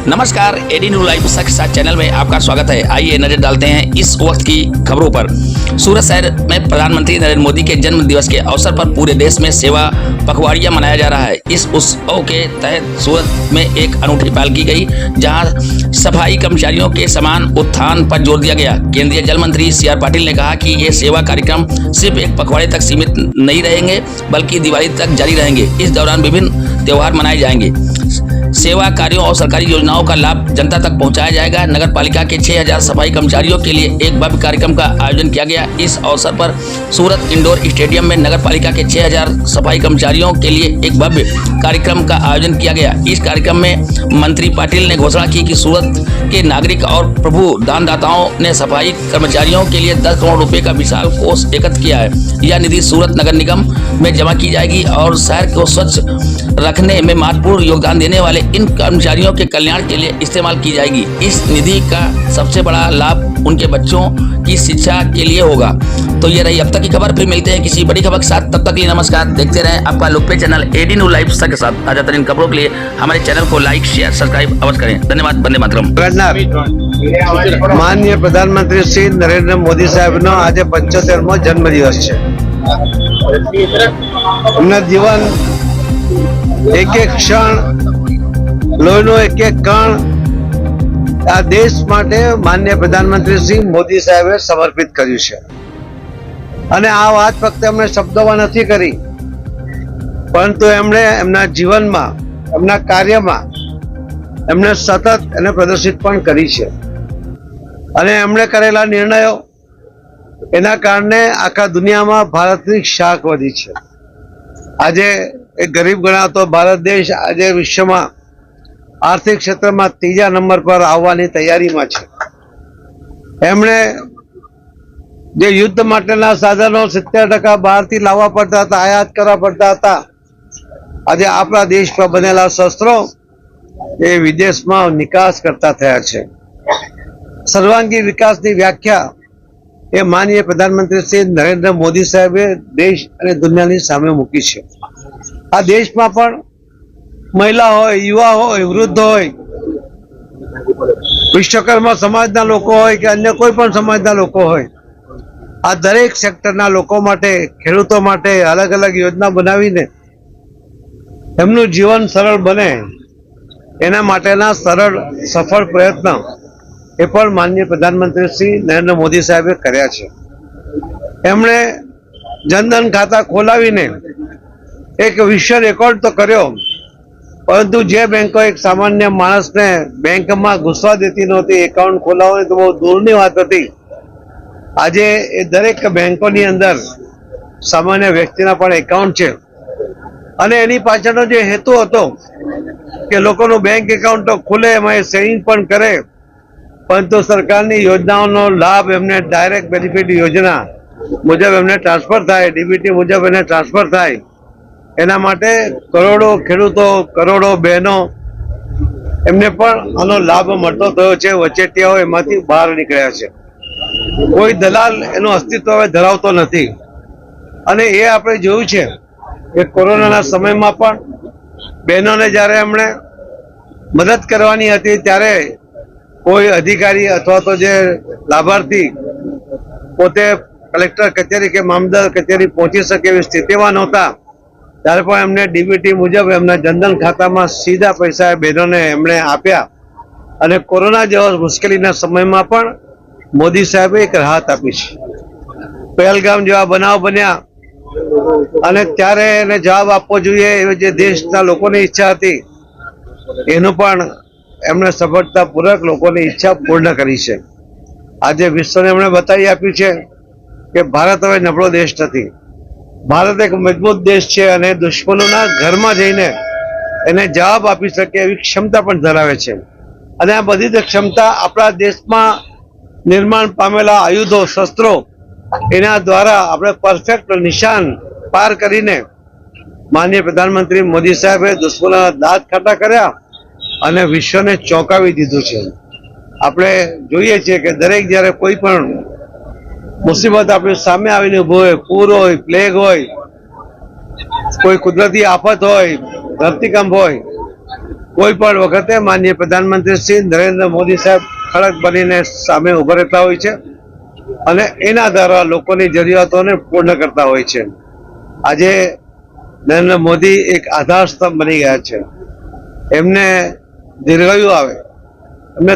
नमस्कार, AD news live सच साथ channel में आपका स्वागत है। आइए नजर डालते हैं इस वक्त की खबरों पर। सूरत शहर में प्रधानमंत्री नरेंद्र मोदी के जन्म दिवस के अवसर पर पूरे देश में सेवा पखवाड़िया मनाया जा रहा है। इस उत्सव के तहत सूरत में एक अनूठी पहल की गई, जहां सफाई कर्मचारियों के समान उत्थान पर जोर दिया गया। केंद्रीय जल मंत्री CR पाटिल ने कहा कि ये सेवा कार्यक्रम सिर्फ एक पखवाड़े तक सीमित नहीं रहेंगे, बल्कि दिवाली तक जारी रहेंगे। इस दौरान विभिन्न त्योहार मनाए जाएंगे। सेवा कार्यों और सरकारी योजनाओं का लाभ जनता तक पहुंचाया जाएगा। नगर पालिका के 6000 सफाई कर्मचारियों के लिए एक भव्य कार्यक्रम का आयोजन किया गया। इस अवसर पर सूरत इंडोर स्टेडियम में नगर पालिका के 6000 सफाई कर्मचारियों के लिए एक भव्य कार्यक्रम का आयोजन किया गया। इस कार्यक्रम में मंत्री पाटिल ने घोषणा की कि सूरत के नागरिक और प्रभु दानदाताओं ने सफाई कर्मचारियों के लिए 10 करोड़ रुपए का विशाल कोष एकत्र किया है। यह निधि सूरत नगर निगम में जमा की जाएगी और शहर को स्वच्छ रखने में महत्वपूर्ण योगदान देने वाले इन कर्मचारियों के कल्याण के लिए इस्तेमाल की जाएगी। इस निधि का सबसे बड़ा लाभ उनके बच्चों की शिक्षा के लिए होगा। तो ये रही अब तक की खबर। फिर मिलते हैं किसी बड़ी खबर के साथ। तब तक के लिए नमस्कार। देखते रहें आपका लोकप्रिय चैनल एडी न्यूज लाइव के साथ। ताजा इन खबरों के लिए हमारे चैनल को लाइक, शेयर, सब्सक्राइब अवश्य करें। धन्यवाद। वंदे मातरम। माननीय प्रधानमंत्री श्री नरेंद्र मोदी साहेब नो आज 75मो जन्मदिवस है। એમના જીવન એક એક ક્ષણ લોહીનો એક એક કણ આ દેશ માટે માનનીય પ્રધાનમંત્રી શ્રી મોદી સાહેબે સમર્પિત કર્યું છે। અને આ વાત ફક્ત એમણે શબ્દોમાં નથી કરી, પરંતુ એમણે એમના જીવનમાં, એમના કાર્યમાં એમણે સતત એને પ્રદર્શિત પણ કરી છે। અને એમણે કરેલા નિર્ણયો એના કારણે આખા દુનિયામાં ભારતની શાખ વધી છે। આજે એક ગરીબ ગણાતો ભારત દેશ આજે વિશ્વમાં આર્થિક ક્ષેત્રમાં 3જા નંબર પર આવવાની તૈયારીમાં છે। એમણે જે યુદ્ધ માટેના સાધનો 70% બહારથી લાવવા પડતા હતા, આયાત કરવા પડતા હતા, આજે આપણા દેશમાં બનેલા શસ્ત્રો એ વિદેશમાં નિકાસ કરતા થયા છે। સર્વાંગી વિકાસની વ્યાખ્યા એ માનનીય પ્રધાનમંત્રી શ્રી નરેન્દ્ર મોદી સાહેબે દેશ અને દુનિયાની સામે મૂકી છે। આ દેશમાં પણ મહિલા હોય, યુવા હોય, વૃદ્ધ હોય, વિશ્વકર્મા સમાજના લોકો હોય કે અન્ય કોઈ પણ સમાજના લોકો હોય, આ દરેક સેક્ટરના લોકો માટે, ખેડૂતો માટે અલગ અલગ યોજના બનાવીને એમનું જીવન સરળ બને એના માટેના સરળ સફળ પ્રયત્ન એ પણ માનનીય પ્રધાનમંત્રી શ્રી નરેન્દ્ર મોદી સાહેબે કર્યા છે। એમણે જનધન ખાતા ખોલાવીને એક વિશ્વ રેકોર્ડ તો કર્યો, પરંતુ જે બેંકો એક સામાન્ય માણસને બેંકમાં ઘૂસવા દેતી નહોતી, એકાઉન્ટ ખોલાવવાની તો બહુ દૂરની વાત હતી, આજે એ દરેક બેંકોની અંદર સામાન્ય વ્યક્તિના પણ એકાઉન્ટ છે। અને એની પાછળનો જે હેતુ હતો કે લોકોનું બેંક એકાઉન્ટ તો ખુલે, એમાં એ સેવિંગ પણ કરે, પરંતુ સરકારની યોજનાઓનો લાભ એમને ડાયરેક્ટ બેનિફિટ યોજના મુજબ એમને ટ્રાન્સફર થાય, DBT મુજબ એને ટ્રાન્સફર થાય, એના માટે કરોડો ખેડૂતો, કરોડો બહેનો એમને પણ આનો લાભ મળતો થયો છે। વચેટિયાઓ એમાંથી બહાર નીકળ્યા છે। કોઈ દલાલ એનું અસ્તિત્વ હવે ધરાવતો નથી। અને એ આપણે જોયું છે કે કોરોનાના સમયમાં પણ બહેનોને જ્યારે એમણે મદદ કરવાની હતી ત્યારે કોઈ અધિકારી અથવા તો જે લાભાર્થી પોતે કલેક્ટર કચેરી કે મામલતદાર કચેરી પહોંચી શકે એવી સ્થિતિમાં નહોતા, ત્યારે પણ એમને DBT મુજબ એમના જનધન ખાતામાં સીધા પૈસા બહેનોને એમણે આપ્યા। અને કોરોના જેવા મુશ્કેલીના સમયમાં પણ મોદી સાહેબે એક રાહત આપી છે। પહેલગામ જેવા બનાવ બન્યા અને ત્યારે એને જવાબ આપવો જોઈએ એવી જે દેશના લોકોની ઈચ્છા હતી, એનું પણ એમણે સફળતાપૂર્વક લોકોની ઈચ્છા પૂર્ણ કરી છે। આજે વિશ્વને એમણે બતાવી આપ્યું છે કે ભારત હવે નબળો દેશ નથી, ભારત એક મજબૂત દેશ છે અને દુશ્મનોના ઘરમાં જઈને એને જવાબ આપી શકે એવી ક્ષમતા પણ ધરાવે છે। અને આ બધી જ ક્ષમતા આપણા દેશમાં નિર્માણ પામેલા આયુધો, શસ્ત્રો, એના દ્વારા આપણે પરફેક્ટ નિશાન પાર કરીને માનનીય પ્રધાનમંત્રી મોદી સાહેબે દુશ્મનોના દાંત ખાટા કર્યા અને વિશ્વને ચોંકાવી દીધું છે। આપણે જોઈએ છીએ કે દરેક જ્યારે કોઈ પણ મુસીબત આપણી સામે આવીને ઉભો હોય, પૂર હોય, પ્લેગ હોય, કોઈ કુદરતી આફત હોય, ધરતીકંપ હોય, કોઈ પણ વખતે માનનીય પ્રધાનમંત્રી શ્રી નરેન્દ્ર મોદી સાહેબ ખડક બનીને સામે ઉભા રહેતા હોય છે અને એના દ્વારા લોકોની જરૂરિયાતોને પૂર્ણ કરતા હોય છે. આજે નરેન્દ્ર મોદી એક આધાર સ્તંભ બની ગયા છે. એમને દીર્ઘાયુ આવે, એમને